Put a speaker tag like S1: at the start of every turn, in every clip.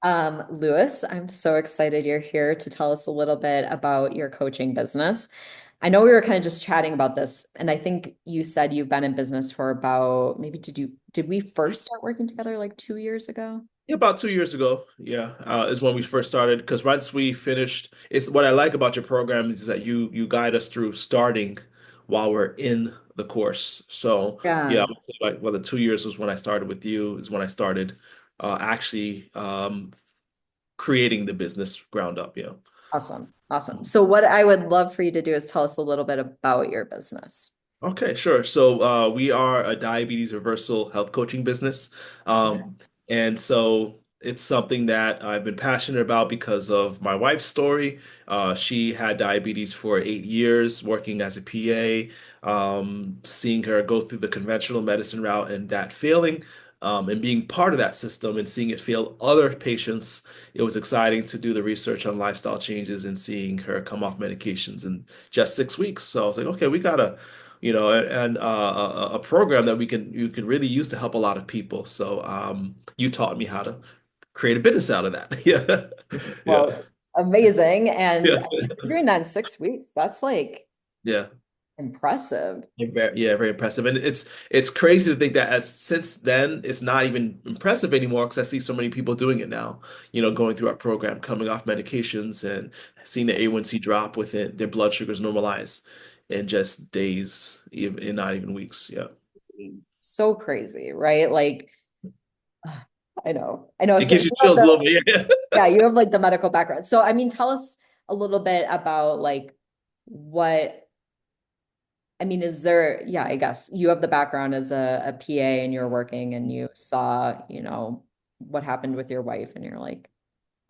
S1: Lewis, I'm so excited you're here to tell us a little bit about your coaching business. I know we were kind of just chatting about this, and I think you said you've been in business for about maybe did we first start working together like 2 years ago?
S2: Yeah, about 2 years ago, yeah, is when we first started. Because once we finished, it's what I like about your program is that you guide us through starting while we're in the course. So yeah, I
S1: Yeah.
S2: would say like well, the 2 years was when I started with you, is when I started actually creating the business ground up. Yeah.
S1: Awesome. Awesome. So what I would love for you to do is tell us a little bit about your business.
S2: Okay, sure. So we are a diabetes reversal health coaching business.
S1: Okay.
S2: And so it's something that I've been passionate about because of my wife's story. She had diabetes for 8 years, working as a PA, seeing her go through the conventional medicine route and that failing, and being part of that system and seeing it fail other patients. It was exciting to do the research on lifestyle changes and seeing her come off medications in just 6 weeks. So I was like, okay, we gotta and a program that you can really use to help a lot of people. So you taught me how to create a business out of that. Yeah, yeah,
S1: Well, amazing. And
S2: yeah,
S1: you're doing that in 6 weeks. That's like
S2: yeah.
S1: impressive.
S2: Yeah, very impressive, and it's crazy to think that as since then it's not even impressive anymore because I see so many people doing it now. Going through our program, coming off medications, and seeing the A1C drop within their blood sugars normalize in just days, even in not even weeks. Yeah,
S1: So crazy, right? Like, I know. I know.
S2: it
S1: So
S2: gives
S1: you
S2: you
S1: have
S2: chills a little
S1: the,
S2: bit. Yeah.
S1: yeah, you have like the medical background. So, I mean, tell us a little bit about like what, I mean, is there, yeah, I guess you have the background as a PA and you're working and you saw, what happened with your wife and you're like,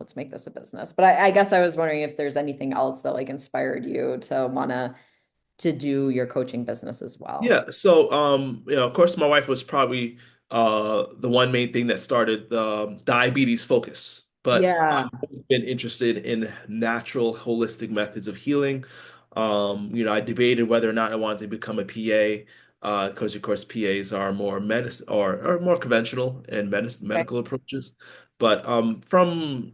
S1: let's make this a business. But I guess I was wondering if there's anything else that like inspired you to wanna to do your coaching business as well.
S2: Yeah, so of course my wife was probably the one main thing that started the diabetes focus. But
S1: Yeah.
S2: I've been interested in natural holistic methods of healing. I debated whether or not I wanted to become a PA, because of course PAs are more medicine or more conventional and
S1: Okay.
S2: medical approaches. But from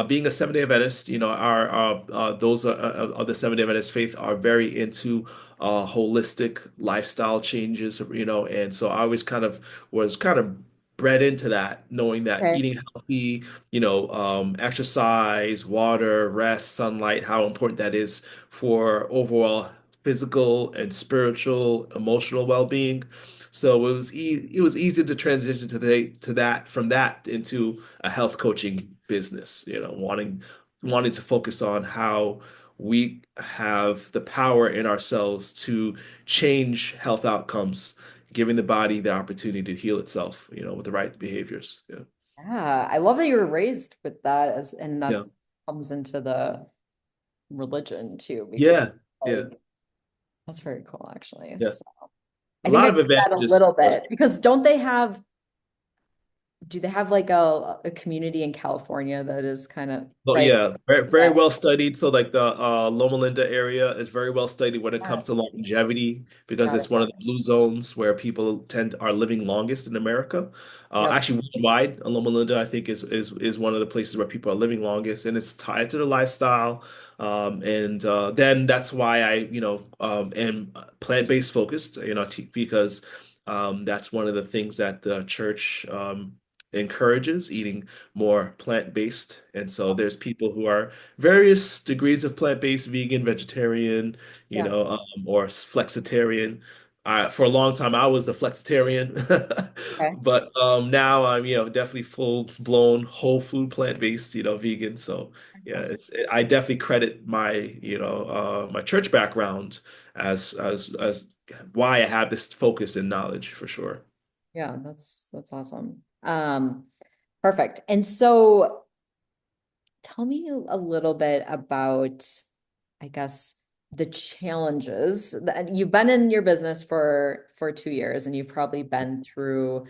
S2: being a Seventh-day Adventist, our those of the Seventh-day Adventist faith are very into holistic lifestyle changes, and so I always kind of bred into that, knowing that
S1: Okay.
S2: eating healthy, exercise, water, rest, sunlight, how important that is for overall physical and spiritual, emotional well-being. So it was easy to transition to that from that into a health coaching business, wanting to focus on how we have the power in ourselves to change health outcomes, giving the body the opportunity to heal itself, with the right behaviors. Yeah.
S1: Yeah. I love that you were raised with that as and
S2: Yeah.
S1: that's comes into the religion too, because
S2: Yeah. Yeah.
S1: like that's very cool actually.
S2: Yeah.
S1: So
S2: A
S1: I think I
S2: lot
S1: did
S2: of
S1: that a
S2: advantages.
S1: little bit because don't they have do they have like a community in California that is kind of
S2: Oh
S1: right?
S2: yeah, very, very
S1: Yeah.
S2: well studied. So like the Loma Linda area is very well studied when it comes to
S1: Yes.
S2: longevity because
S1: Got it.
S2: it's one of the blue zones where people are living longest in America.
S1: Yep.
S2: Actually, worldwide, Loma Linda I think is one of the places where people are living longest, and it's tied to their lifestyle. And then that's why I am plant-based focused. Because that's one of the things that the church encourages eating more plant-based. And so there's people who are various degrees of plant-based, vegan, vegetarian,
S1: Yeah.
S2: or flexitarian. For a long time, I was the flexitarian,
S1: Okay.
S2: but now I'm, definitely full-blown whole food plant-based, vegan. So yeah, I definitely credit my, my church background as why I have this focus and knowledge for sure.
S1: Yeah, that's awesome. Perfect. And so tell me a little bit about, I guess, the challenges that you've been in your business for 2 years and you've probably been through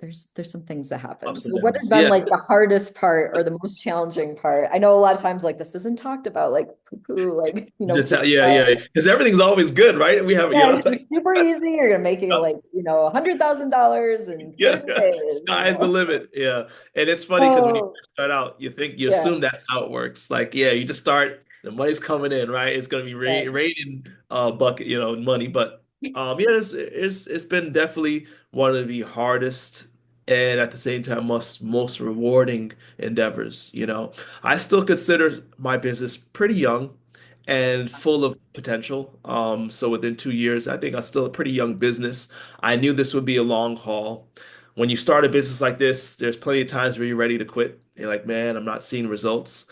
S1: there's some things that happen.
S2: Ups and
S1: So what
S2: downs.
S1: has been
S2: Yeah.
S1: like the hardest part or the most challenging part? I know a lot of times like this isn't talked about, like poo-poo, like
S2: Just
S1: people,
S2: yeah, yeah, because everything's always good, right? We have,
S1: yeah, it's just super easy. You're gonna make it like, $100,000 in
S2: yeah,
S1: 30
S2: yeah. Sky's the
S1: days.
S2: limit. Yeah. And it's funny because when you
S1: Oh,
S2: first start out, you
S1: yeah,
S2: assume that's how it works. Like, yeah, you just start, the money's coming in, right? It's gonna be
S1: yeah,
S2: raining bucket, money. But yeah, it's been definitely one of the hardest and at the same time most rewarding endeavors, I still consider my business pretty young and full of potential. So within 2 years, I think I'm still a pretty young business. I knew this would be a long haul. When you start a business like this, there's plenty of times where you're ready to quit. You're like, man, I'm not seeing results.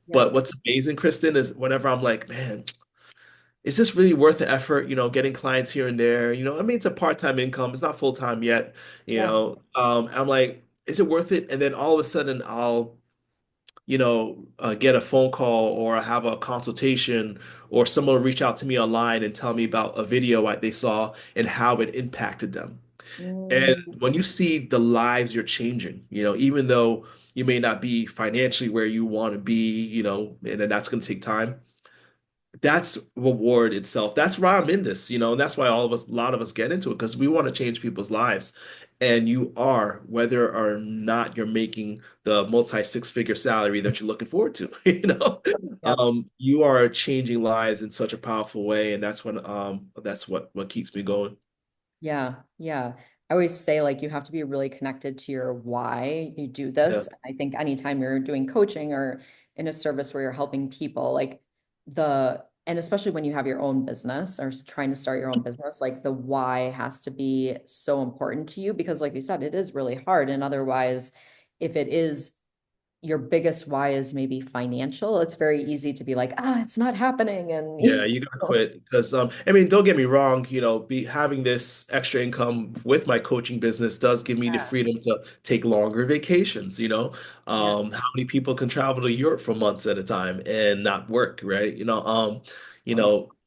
S1: yeah,
S2: But what's amazing, Kristen, is whenever I'm like, man, is this really worth the effort? Getting clients here and there. I mean, it's a part-time income. It's not full-time yet.
S1: yeah.
S2: I'm like, is it worth it? And then all of a sudden, I'll get a phone call or have a consultation or someone will reach out to me online and tell me about a video they saw and how it impacted them. And
S1: Mm,
S2: when you see the lives you're changing, even though you may not be financially where you want to be, and then that's going to take time, that's reward itself. That's why I'm in this, and that's why a lot of us get into it because we want to change people's lives. And you are, whether or not you're making the multi six-figure salary that you're looking forward to,
S1: yep.
S2: you are changing lives in such a powerful way, and that's what keeps me going.
S1: Yeah, yeah. I always say like you have to be really connected to your why you do
S2: Yeah,
S1: this. I think anytime you're doing coaching or in a service where you're helping people, like and especially when you have your own business or trying to start your own business, like the why has to be so important to you because like you said, it is really hard. And otherwise, if it is your biggest why is maybe financial, it's very easy to be like, it's not happening. And
S2: yeah, you gotta quit because I mean, don't get me wrong, be having this extra income with my coaching business does give me the
S1: yeah,
S2: freedom to take longer vacations,
S1: yeah.
S2: how many people can travel to Europe for months at a time and not work, right?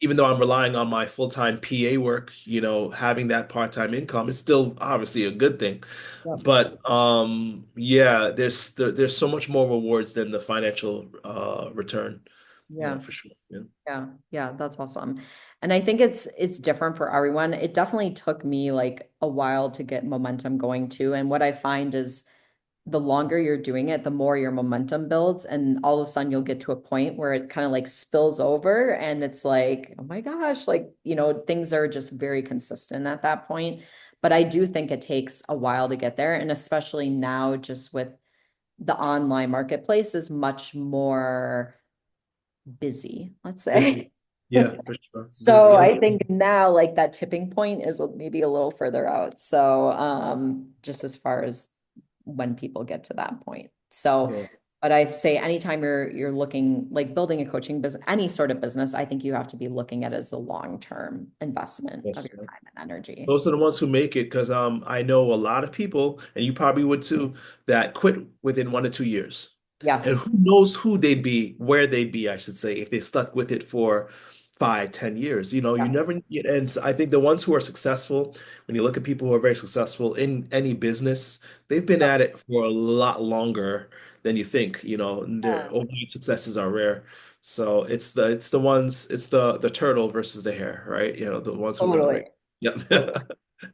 S2: Even though I'm relying on my full-time PA work, having that part-time income is still obviously a good thing.
S1: Yep.
S2: But yeah, there's so much more rewards than the financial return,
S1: Yeah.
S2: for sure. Yeah.
S1: Yeah, yeah, that's awesome. And I think it's different for everyone. It definitely took me like a while to get momentum going too. And what I find is the longer you're doing it, the more your momentum builds. And all of a sudden you'll get to a point where it kind of like spills over and it's like, oh my gosh, like, things are just very consistent at that point. But I do think it takes a while to get there. And especially now, just with the online marketplace is much more busy, let's
S2: Busy.
S1: say.
S2: Yeah, for sure.
S1: So
S2: Busy.
S1: I think now like that tipping point is maybe a little further out. So just as far as when people get to that point. So
S2: Yeah.
S1: but I say anytime you're looking like building a coaching business, any sort of business, I think you have to be looking at it as a long-term investment of
S2: Yes.
S1: your time and energy.
S2: Those are the ones who make it because I know a lot of people, and you probably would too, that quit within 1 to 2 years. And
S1: Yes.
S2: who knows where they'd be, I should say, if they stuck with it for 5, 10 years. You
S1: Yes.
S2: never, and so I think the ones who are successful, when you look at people who are very successful in any business, they've been
S1: Yep.
S2: at it for a lot longer than you think. And their
S1: Yeah,
S2: overnight successes are rare. So it's the turtle versus the hare, right? The ones who win the
S1: totally.
S2: race. Yep.
S1: Totally.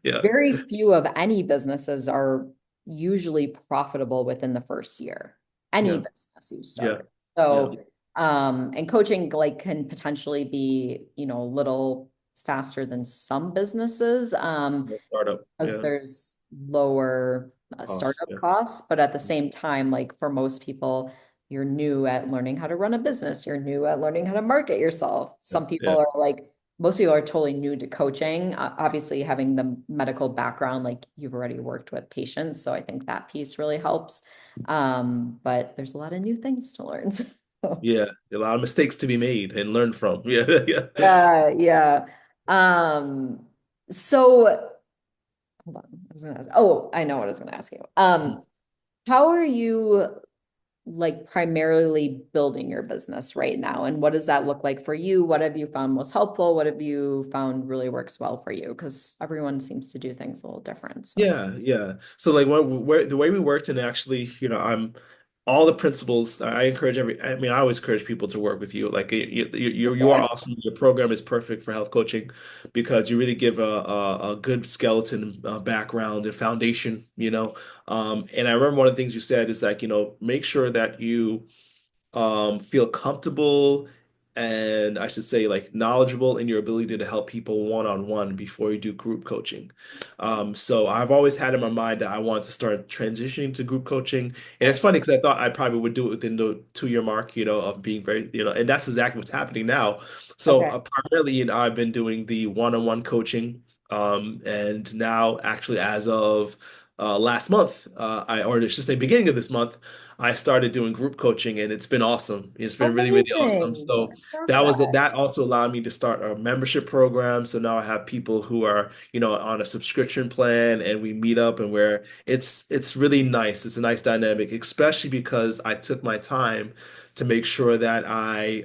S2: Yeah.
S1: Very few of any businesses are usually profitable within the first year. Any
S2: Yeah.
S1: business you
S2: Yeah.
S1: start.
S2: Yeah.
S1: So, and coaching like can potentially be, a little faster than some businesses,
S2: Startup.
S1: because
S2: Yeah.
S1: there's lower
S2: Cost.
S1: startup
S2: Yeah.
S1: costs. But at the same time, like for most people, you're new at learning how to run a business. You're new at learning how to market yourself.
S2: Yeah.
S1: Some people
S2: Yeah.
S1: are like, most people are totally new to coaching. Obviously, having the medical background, like you've already worked with patients. So I think that piece really helps. But there's a lot of new things to learn. So,
S2: Yeah. A lot of mistakes to be made and learn from. Yeah. Yeah.
S1: yeah, yeah. Um, so hold on. I was gonna ask, oh, I know what I was gonna ask you. How are you? like primarily building your business right now? And what does that look like for you? What have you found most helpful? What have you found really works well for you? Because everyone seems to do things a little different. So it's
S2: Yeah, yeah. So like the way we worked, and actually, I'm all the principles. I encourage I mean, I always encourage people to work with you. Like you are
S1: okay.
S2: awesome. Your program is perfect for health coaching because you really give a good skeleton background and foundation, And I remember one of the things you said is like, make sure that you feel comfortable and I should say like knowledgeable in your ability to help people one-on-one before you do group coaching. So I've always had in my mind that I want to start transitioning to group coaching. And it's funny because I thought I probably would do it within the 2 year mark, of being very, and that's exactly what's happening now. So
S1: Okay.
S2: primarily, I've been doing the one-on-one coaching. And now actually as of last month, or I should say beginning of this month, I started doing group coaching and it's been awesome. It's been really, really awesome.
S1: Amazing.
S2: So
S1: I love that.
S2: that also allowed me to start a membership program. So now I have people who are, on a subscription plan and we meet up and where it's really nice. It's a nice dynamic, especially because I took my time to make sure that I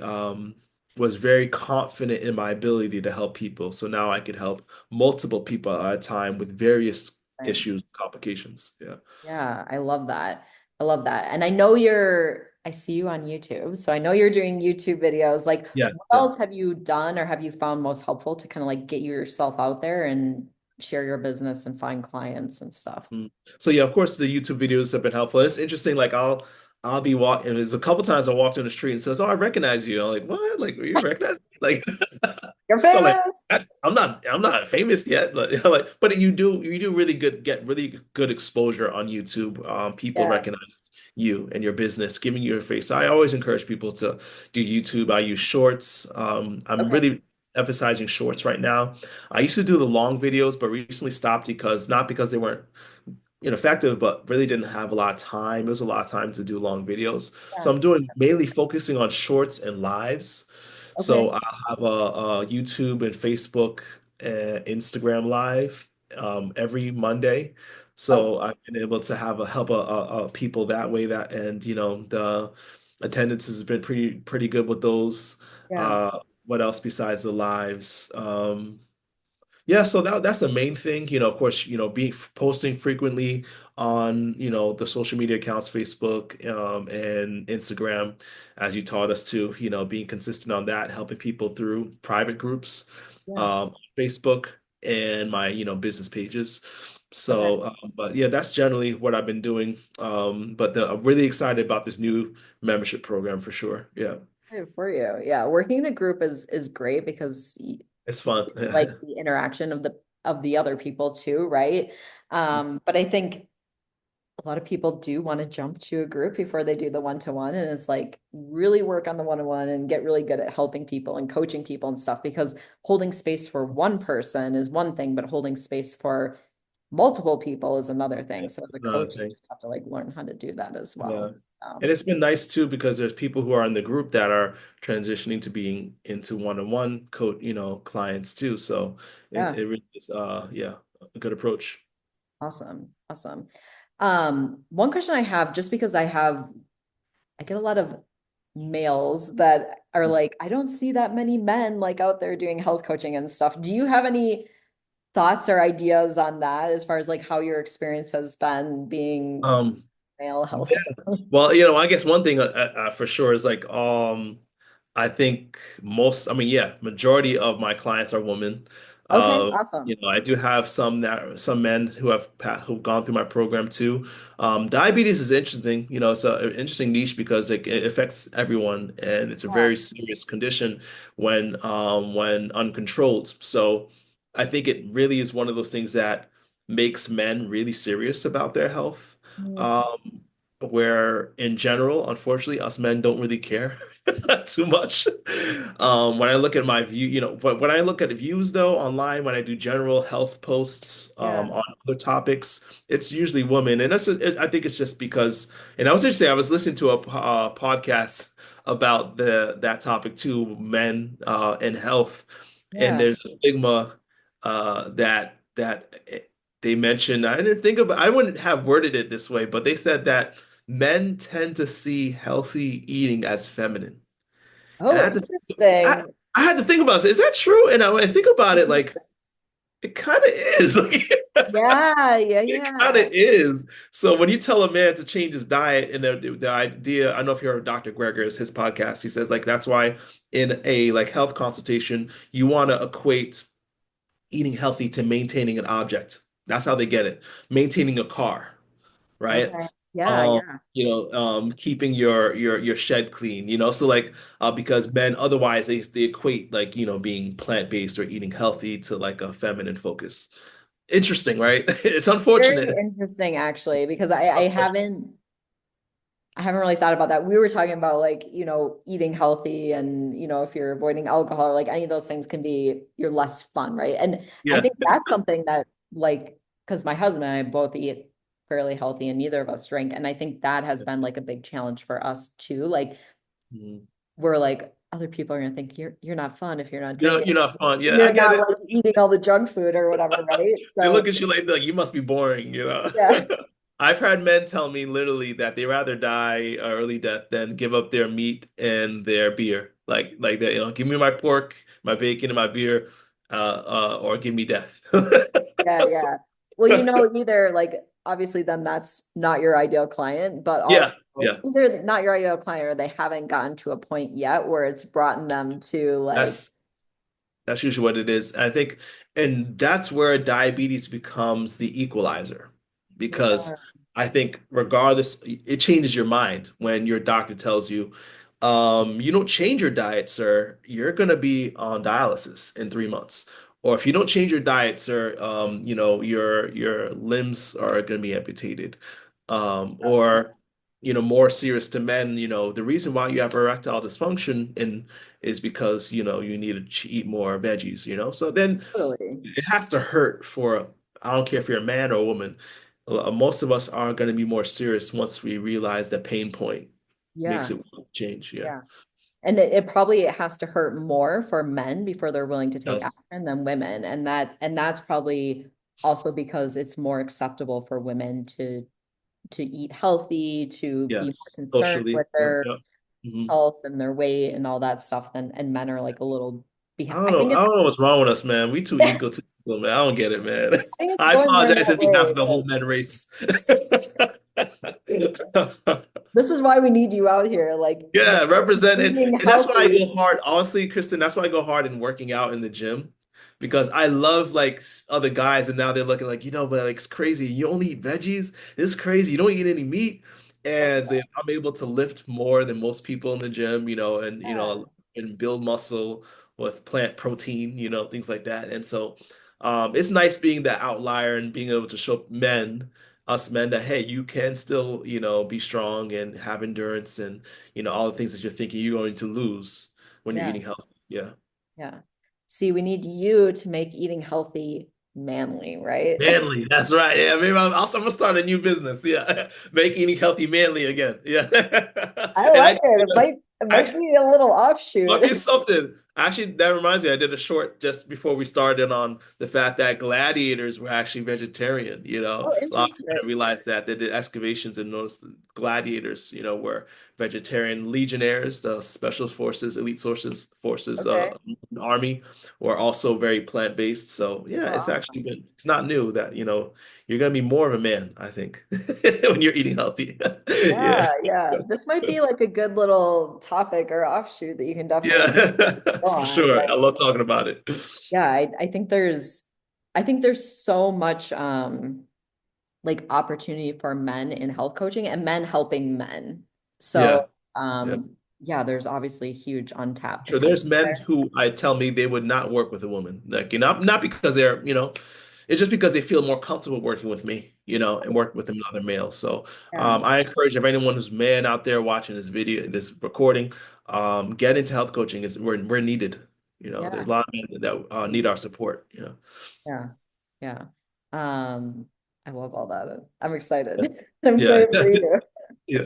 S2: was very confident in my ability to help people. So now I could help multiple people at a time with various
S1: Right.
S2: issues, complications. Yeah.
S1: Yeah, I love that. I love that. And I see you on YouTube. So I know you're doing YouTube videos. Like,
S2: Yeah.
S1: what
S2: Yeah.
S1: else have you done or have you found most helpful to kind of like get yourself out there and share your business and find clients and stuff?
S2: Mm. So yeah, of course the YouTube videos have been helpful. It's interesting. Like I'll be walking. There's a couple times I walked on the street and says, "Oh, I recognize you." I'm like, "What? Like you recognize me?" Like,
S1: You're
S2: so like
S1: famous.
S2: I'm not famous yet, but but you do really good get really good exposure on YouTube. People
S1: Yeah.
S2: recognize you and your business, giving you a face. So I always encourage people to do YouTube. I use Shorts. I'm
S1: Okay.
S2: really emphasizing Shorts right now. I used to do the long videos, but recently stopped because not because they weren't ineffective, but really didn't have a lot of time. It was a lot of time to do long videos. So
S1: Yeah.
S2: I'm doing mainly focusing on shorts and lives. So
S1: Okay.
S2: I'll have a YouTube and Facebook and Instagram live every Monday.
S1: Oh,
S2: So I've been able to have a help people that way that and the attendance has been pretty good with those.
S1: yeah.
S2: What else besides the lives? Yeah, so that's the main thing. Of course, being posting frequently on, the social media accounts, Facebook, and Instagram, as you taught us to, being consistent on that, helping people through private groups,
S1: Yeah.
S2: Facebook and my, business pages.
S1: Okay.
S2: So, but yeah, that's generally what I've been doing. But I'm really excited about this new membership program for sure. Yeah,
S1: Good for you. Yeah. Working in a group is great because
S2: it's fun.
S1: like the interaction of the other people too, right? But I think a lot of people do want to jump to a group before they do the one-to-one, and it's like really work on the one-to-one and get really good at helping people and coaching people and stuff because holding space for one person is one thing, but holding space for multiple people is another thing. So as a
S2: Another
S1: coach, you
S2: thing.
S1: just have to like learn how to do that as
S2: Yeah.
S1: well.
S2: And it's been nice too because there's people who are in the group that are transitioning to being into one-on-one clients too. So it,
S1: Yeah,
S2: it really is yeah, a good approach.
S1: awesome. Awesome. One question I have, just because I get a lot of males that are like, I don't see that many men like out there doing health coaching and stuff. Do you have any thoughts or ideas on that as far as like how your experience has been being
S2: Um
S1: male health
S2: yeah.
S1: coach?
S2: Well, I guess one thing for sure is like I think I mean, yeah, majority of my clients are women.
S1: Okay, awesome.
S2: I do have some men who've gone through my program too. Diabetes is interesting. It's an interesting niche because it affects everyone, and it's a
S1: Yeah.
S2: very serious condition when uncontrolled. So I think it really is one of those things that makes men really serious about their health.
S1: Mm,
S2: Um, where in general, unfortunately, us men don't really care too much. When I look at my view, but when I look at views though online, when I do general health posts
S1: yeah.
S2: on other topics, it's usually women, and I think it's just because. And I was interesting. I was listening to a podcast about that topic too, men and health, and
S1: Yeah.
S2: there's a stigma that they mentioned. I didn't think about. I wouldn't have worded it this way, but they said that men tend to see healthy eating as feminine. And
S1: Oh,
S2: I,
S1: interesting.
S2: I had to think about it. Is that true? And when I think about it, like it kind of is. Like
S1: Yeah, yeah,
S2: it kind of
S1: yeah.
S2: is. So when you tell a man to change his diet, and the idea, I don't know if you heard of Dr. Greger's his podcast. He says like that's why in a like health consultation, you want to equate eating healthy to maintaining an object. That's how they get it. Maintaining a car, right?
S1: Okay. Yeah,
S2: Um,
S1: yeah.
S2: keeping your shed clean, so like because men otherwise they equate like, being plant-based or eating healthy to like a feminine focus. Interesting, right? It's
S1: Very
S2: unfortunate.
S1: interesting actually, because I haven't really thought about that. We were talking about like, eating healthy and, if you're avoiding alcohol or like any of those things can be you're less fun, right? And I
S2: Yeah.
S1: think that's something that like because my husband and I both eat fairly healthy and neither of us drink. And I think that has been like a big challenge for us too. Like
S2: Mhm.
S1: we're like other people are gonna think you're not fun if you're not
S2: You know,
S1: drinking.
S2: you're not fun. Yeah, I
S1: You're
S2: get
S1: not
S2: it.
S1: like eating all the junk food or whatever, right?
S2: They look
S1: So
S2: at you like you must be boring.
S1: yeah.
S2: I've had men tell me literally that they rather die a early death than give up their meat and their beer. Like that, give me my pork, my bacon, and my beer, or give me death.
S1: Yeah,
S2: So,
S1: yeah. Well, either like obviously then that's not your ideal client, but
S2: yeah,
S1: also
S2: yeah.
S1: either not your ideal client or they haven't gotten to a point yet where it's brought them to like,
S2: That's That's usually what it is. I think, and that's where diabetes becomes the equalizer because
S1: yeah,
S2: I think regardless, it changes your mind when your doctor tells you, you don't change your diet, sir, you're going to be on dialysis in 3 months. Or if you don't change your diet, sir, your limbs are going to be amputated. Or, more serious to men, the reason why you have erectile dysfunction is because you need to eat more veggies. So then
S1: totally.
S2: it has to hurt for I don't care if you're a man or a woman. Most of us are going to be more serious once we realize that pain point makes
S1: Yeah,
S2: it change. Yeah.
S1: yeah. And it probably has to hurt more for men before they're willing to take
S2: Does.
S1: action than women. And that's probably also because it's more acceptable for women to eat healthy, to be more
S2: Yes.
S1: concerned
S2: Socially.
S1: with their
S2: Yeah. Mhm.
S1: health and their weight and all that stuff than and men are like a little
S2: I
S1: behind.
S2: don't
S1: I
S2: know.
S1: think
S2: I
S1: it's
S2: don't know what's wrong with us, man. We too
S1: I
S2: egotistical, man. I don't get it, man.
S1: think it's
S2: I
S1: going more
S2: apologize
S1: that
S2: in behalf
S1: way.
S2: of the whole men race.
S1: This is why we need you out here, like
S2: Yeah, represented.
S1: eating
S2: And that's why I
S1: healthy.
S2: go hard. Honestly, Kristen, that's why I go hard in working out in the gym because I love like other guys and now they're looking like, but like it's crazy. You only eat veggies? This is crazy. You don't eat any meat. And I'm able to lift more than most people in the gym,
S1: Yeah,
S2: and build muscle with plant protein, things like that. And so it's nice being the outlier and being able to show us men that hey, you can still, be strong and have endurance and all the things that you're thinking you're going to lose when you're
S1: yeah,
S2: eating healthy. Yeah.
S1: yeah. See, we need you to make eating healthy manly, right?
S2: Manly, that's right. Yeah, maybe I'm gonna start a new business. Yeah, make eating healthy manly again. Yeah,
S1: I
S2: and
S1: like it. It might
S2: actually,
S1: be a little
S2: might be
S1: offshoot.
S2: something. Actually, that reminds me, I did a short just before we started on the fact that gladiators were actually vegetarian.
S1: Oh,
S2: A lot of people
S1: interesting.
S2: didn't realize that. They did excavations and noticed that gladiators, were vegetarian. Legionnaires, the special forces, elite sources, forces,
S1: Okay.
S2: army, were also very plant-based. So yeah,
S1: Oh, awesome.
S2: it's not new that, you're gonna be more of a man, I think, when you're eating healthy. Yeah.
S1: Yeah, yeah. This might be like a good little topic or offshoot that you can definitely
S2: Yeah,
S1: go
S2: for
S1: on.
S2: sure. I
S1: But
S2: love talking about it.
S1: yeah, I think there's so much like opportunity for men in health coaching and men helping men.
S2: Yeah.
S1: So
S2: Yeah.
S1: yeah, there's obviously huge untapped
S2: Sure.
S1: potential
S2: There's men
S1: there.
S2: who I tell me they would not work with a woman. Like, not because they're, it's just because they feel more comfortable working with me, and work with another male. So
S1: Yeah,
S2: I encourage if anyone who's man out there watching this video, this recording, get into health coaching. We're needed. There's
S1: yeah,
S2: a lot of men that need our support.
S1: yeah, yeah. I love all that. I'm excited. I'm
S2: Yeah.
S1: excited for you.
S2: Yeah.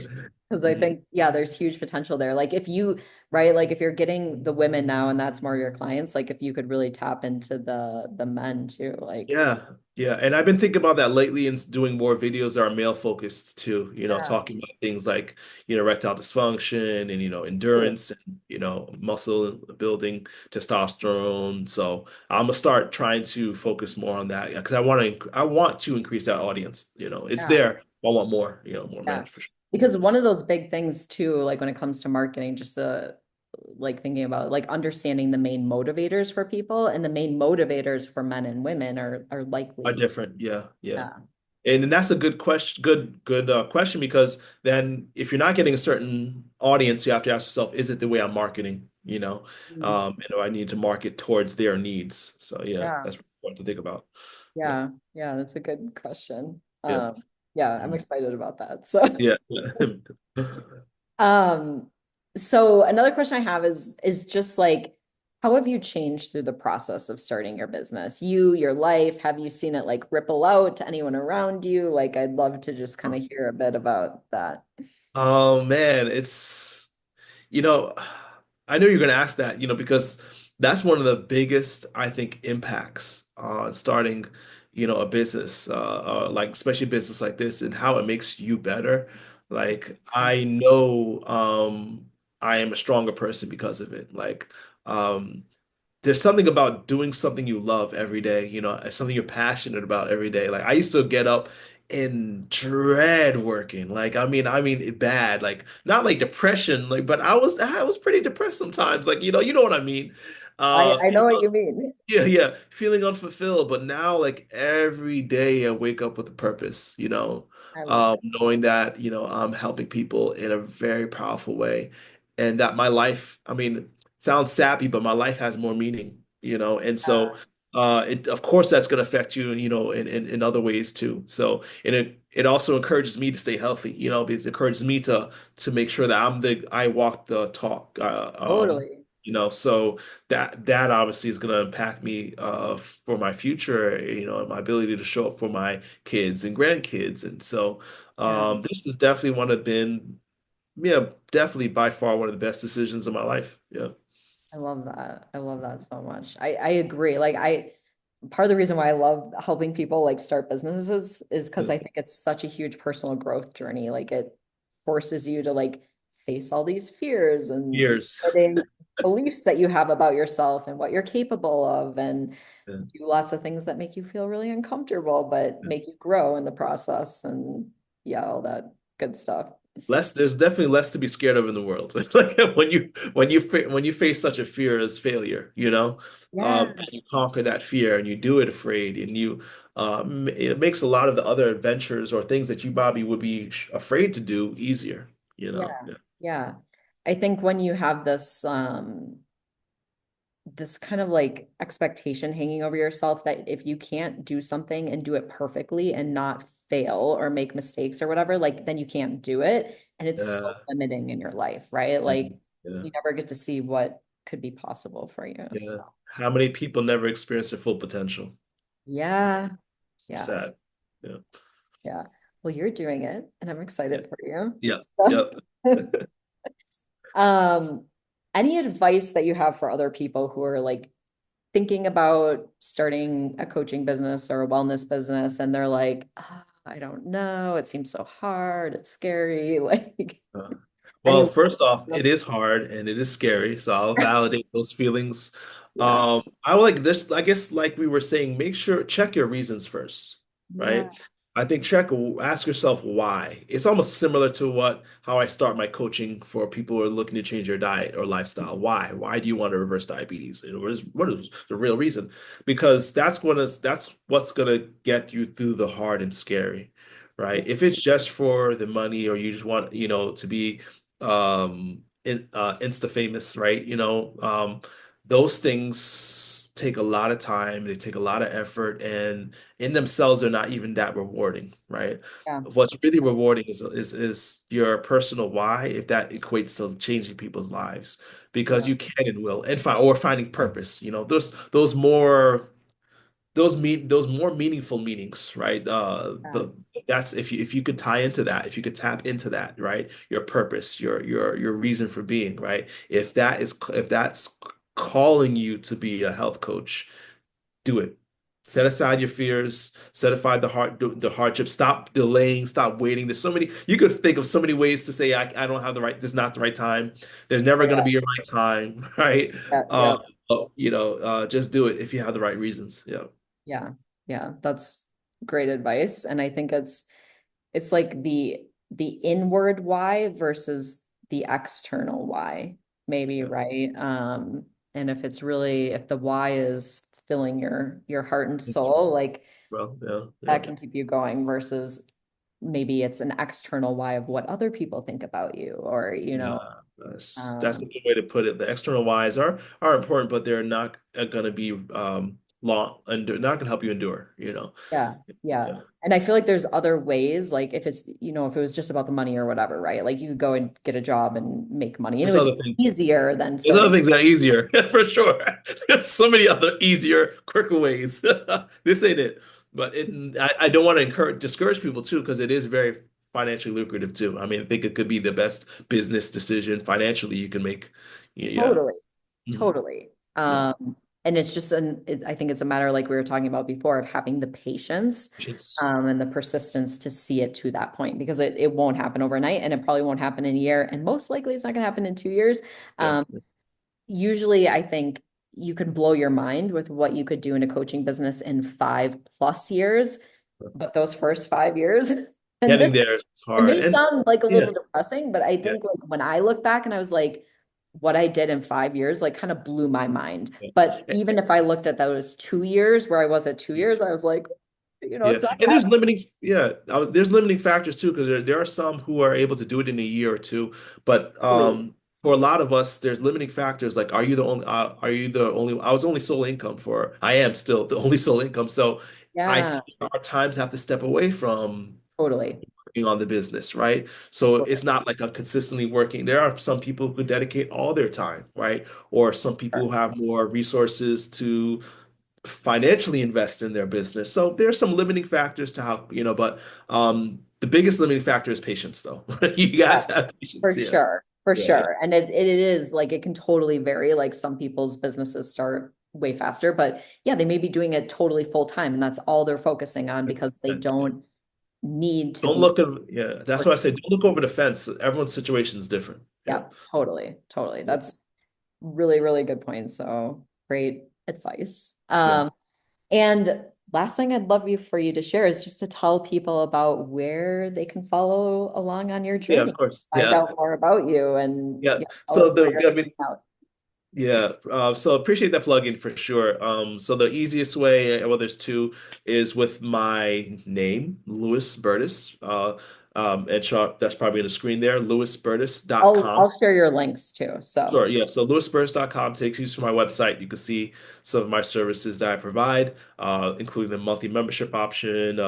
S1: Because I think, yeah, there's huge potential there. Like if you, right, like if you're getting the women now and that's more your clients, like if you could really tap into the men too, like
S2: Yeah, yeah. And I've been thinking about that lately and doing more videos that are male focused too,
S1: yeah,
S2: talking about things like, erectile dysfunction and,
S1: totally.
S2: endurance and, muscle building, testosterone. So I'm gonna start trying to focus more on that. Yeah, because I want to increase that audience. It's
S1: Yeah,
S2: there. I want more, more
S1: yeah.
S2: men for sure.
S1: Because one of those big things too, like when it comes to marketing, just like thinking about like understanding the main motivators for people and the main motivators for men and women are
S2: Are
S1: likely,
S2: different. Yeah, yeah.
S1: yeah.
S2: And that's a good question, good question because then if you're not getting a certain audience, you have to ask yourself, is it the way I'm marketing?
S1: Mm.
S2: And do I need to market towards their needs? So yeah,
S1: Yeah.
S2: that's what to think about. Yeah,
S1: Yeah. Yeah. That's a good question.
S2: yeah,
S1: Yeah, I'm
S2: mhm.
S1: excited about that. So
S2: Yeah.
S1: Um, so another question I have is just like, how have you changed through the process of starting your business? You, your life, have you seen it like ripple out to anyone around you? Like, I'd love to just kind of hear a bit about that.
S2: Oh man, you know, I knew you were going to ask that, because that's one of the biggest, I think, impacts on starting, a business, like especially a business like this and how it makes you better. Like I know, I am a stronger person because of it. Like, um, there's something about doing something you love every day, something you're passionate about every day. Like I used to get up and dread working. Like I mean it bad. Like not like depression, like but I was pretty depressed sometimes. Like you know what I mean.
S1: I
S2: Feeling
S1: know what you mean.
S2: yeah, yeah, feeling unfulfilled, but now like every day I wake up with a purpose,
S1: I love it.
S2: knowing that, I'm helping people in a very powerful way and that my life, I mean, sounds sappy, but my life has more meaning, and so it of course that's going to affect you, in other ways too. So, and it also encourages me to stay healthy, it encourages me to make sure that I walk the talk,
S1: Totally.
S2: so that obviously is going to impact me for my future, and my ability to show up for my kids and grandkids. And so
S1: Yeah.
S2: this has definitely one of been, yeah, definitely by far one of the best decisions of my life. Yeah.
S1: I love that. I love that so much. I agree. Like part of the reason why I love helping people like start businesses is because
S2: Yeah.
S1: I think it's such a huge personal growth journey. Like it forces you to like face all these fears and
S2: Years.
S1: limiting beliefs that you have about yourself and what you're capable of and
S2: Yeah.
S1: do lots of things that make you feel really uncomfortable, but make you grow in the process and yeah, all that good stuff.
S2: There's definitely less to be scared of in the world. Like when you face such a fear as failure,
S1: Yeah.
S2: and you conquer that fear and you do it afraid, and it makes a lot of the other adventures or things that you probably would be afraid to do easier,
S1: Yeah.
S2: Yeah.
S1: Yeah. I think when you have this kind of like expectation hanging over yourself that if you can't do something and do it perfectly and not fail or make mistakes or whatever, like then you can't do it. And it's so
S2: Yeah.
S1: limiting in your life, right? Like
S2: Yeah.
S1: you never get to see what could be possible for you. So
S2: Yeah. How many people never experience their full potential?
S1: yeah, yeah,
S2: Sad. Yeah.
S1: yeah. Well, you're doing it and I'm
S2: Yeah.
S1: excited for you.
S2: Yeah.
S1: So,
S2: Yep.
S1: um, any advice that you have for other people who are like thinking about starting a coaching business or a wellness business and they're like, "Ah, I don't know, it seems so hard, it's scary." Like
S2: Uh,
S1: any
S2: Well, first off,
S1: yeah,
S2: it is hard and it is scary, so I'll validate those feelings.
S1: yeah,
S2: I would like this, I guess, like we were saying, make sure check your reasons first,
S1: yeah,
S2: right? I think ask yourself why. It's almost similar to how I start my coaching for people who are looking to change their diet or lifestyle. Why? Why do you want to reverse diabetes? And what is the real reason? Because that's what's gonna get you through the hard and scary, right? If it's just for the money or you just want, to be insta famous, right? Those things take a lot of time, they take a lot of effort, and in themselves are not even that rewarding, right?
S1: yeah,
S2: What's really rewarding is your personal why, if that equates to changing people's lives, because
S1: yeah,
S2: you can and will, and finding purpose. Those more those more meaningful meanings, right?
S1: Yeah.
S2: The That's if you could tie into that, if you could tap into that, right? Your purpose, your reason for being, right? If that's calling you to be a health coach, do it. Set aside your fears, set aside the hardship. Stop delaying, stop waiting. There's so many, you could think of so many ways to say, I don't have the right, this is not the right time. There's never going to
S1: Yeah.
S2: be a right time, right?
S1: Yeah. Yeah.
S2: Uh, just do it if you have the right reasons. Yeah.
S1: Yeah. Yeah. That's great advice. And I think it's like the inward why versus the external why, maybe,
S2: Yeah.
S1: right? And if it's really if the why is filling your heart and soul, like
S2: Well, yeah, yeah.
S1: that can keep you going versus maybe it's an external why of what other people think about you or
S2: Yeah, that's a
S1: um
S2: good way to put it. The external whys are important, but they're not going to be long and they're not going to help you endure, you know.
S1: yeah, yeah.
S2: Yeah.
S1: And I feel like there's other ways, like if it's, if it was just about the money or whatever, right? Like you could go and get a job and make money and it
S2: There's
S1: would
S2: other
S1: be
S2: things.
S1: easier than
S2: There's other
S1: starting.
S2: things that are easier for sure. There's so many other easier, quicker ways. This ain't it. But I don't want to discourage people too, because it is very financially lucrative too. I mean, I think it could be the best business decision financially you can make. Yeah.
S1: Totally.
S2: Mhm.
S1: Totally.
S2: Yeah.
S1: And it's just I think it's a matter like we were talking about before of having the patience
S2: Yes.
S1: and the persistence to see it to that point because it won't happen overnight and it probably won't happen in a year and most likely it's not going to happen in 2 years.
S2: Yeah.
S1: Um, Usually I think you can blow your mind with what you could do in a coaching business in 5+ years, but those first 5 years, and this
S2: Getting there is
S1: it
S2: hard.
S1: may
S2: And
S1: sound like a
S2: yeah,
S1: little depressing, but I
S2: yeah,
S1: think like when I look back and I was like, what I did in 5 years, like kind of blew my mind.
S2: yeah.
S1: But even if I looked at those 2 years where I was at 2 years, I was like,
S2: Yeah,
S1: it's not
S2: and
S1: gonna happen.
S2: there's limiting factors too because there are some who are able to do it in a year or two, but
S1: Totally.
S2: for a lot of us, there's limiting factors like I was only sole income for I am still the only sole income, so
S1: Yeah,
S2: there are times I have to step away from
S1: totally.
S2: working on the business, right? So
S1: Totally.
S2: it's not like I'm consistently working. There are some people who could dedicate all their time, right? Or some people who have more resources to financially invest in their business. So there's some limiting factors to how, but the biggest limiting factor is patience though. You got to
S1: Yes,
S2: have
S1: for
S2: patience. Yeah.
S1: sure. For
S2: Yeah.
S1: sure. And it is like it can totally vary. Like some people's businesses start way faster, but yeah, they may be doing it totally full time and that's all they're focusing on because they
S2: Yeah.
S1: don't need to
S2: Don't
S1: be.
S2: look at, yeah, that's why I say don't look over the fence. Everyone's situation is different. Yeah.
S1: Yeah, totally. Totally.
S2: Yeah.
S1: That's really, really good point. So great advice.
S2: Yeah.
S1: And last thing I'd love for you to share is just to tell people about where they can follow along on your
S2: Yeah, of
S1: journey,
S2: course.
S1: find
S2: Yeah.
S1: out more about you, and
S2: Yeah.
S1: tell
S2: So
S1: us where you're
S2: I
S1: hanging
S2: mean,
S1: out.
S2: yeah, so appreciate that plugin for sure. So the easiest way, well, there's two, is with my name, Louis Burtis. And that's probably on the screen there,
S1: I'll
S2: louisburtis.com.
S1: share your links too. So
S2: Sure, yeah. So louisburtis.com takes you to my website. You can see some of my services that I provide, including the monthly membership option,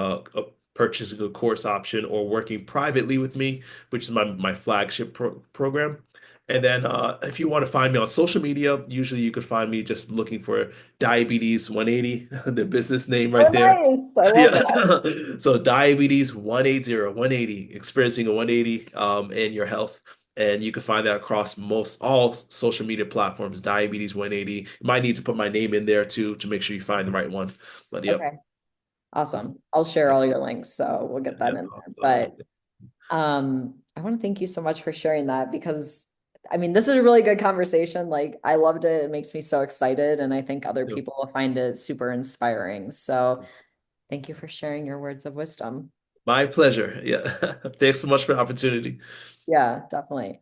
S2: purchasing a course option, or working privately with me, which is my flagship program. And then if you want to find me on social media, usually you could find me just looking for Diabetes 180, the business name
S1: oh,
S2: right there.
S1: nice. I love
S2: Yeah.
S1: that.
S2: So Diabetes 180, experiencing a 180 in your health. And you can find that across most all social media platforms, Diabetes 180. You might need to put my name in there too to make sure you find the right one. But yep.
S1: Okay, awesome. I'll share all your links, so we'll get that
S2: Yep.
S1: in there.
S2: Awesome.
S1: But I want to thank you so much for sharing that because I mean, this is a really good conversation. Like, I loved it. It makes me so excited, and I think other
S2: Yep.
S1: people will find it super inspiring. So, thank you for sharing your words of wisdom.
S2: My pleasure. Yeah. Thanks so much for the opportunity.
S1: Yeah, definitely.